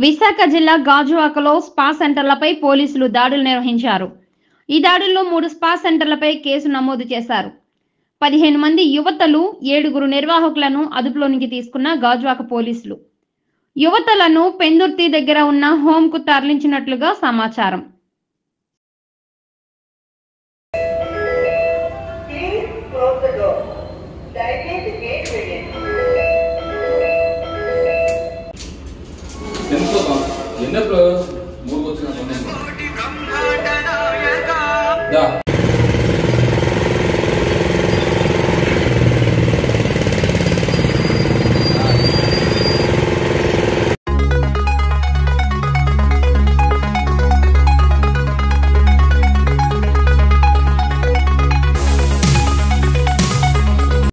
విశాఖ జిల్లా గాజువాకలో స్పా సెంటర్లపై పోలీసులు దాడులు నిర్వహించారు. ఈ దాడుల్లో 3 స్పా సెంటర్లపై కేసు నమోదు చేశారు. 15 మంది యువతలు, 7 నిర్వాహకులను అదుపులోనికి తీసుకున్న గాజువాక పోలీసులు యువతలను పెందుర్తి దగ్గర ఉన్న హోంకు తరలించినట్లుగా సమాచారం. ఎందుకు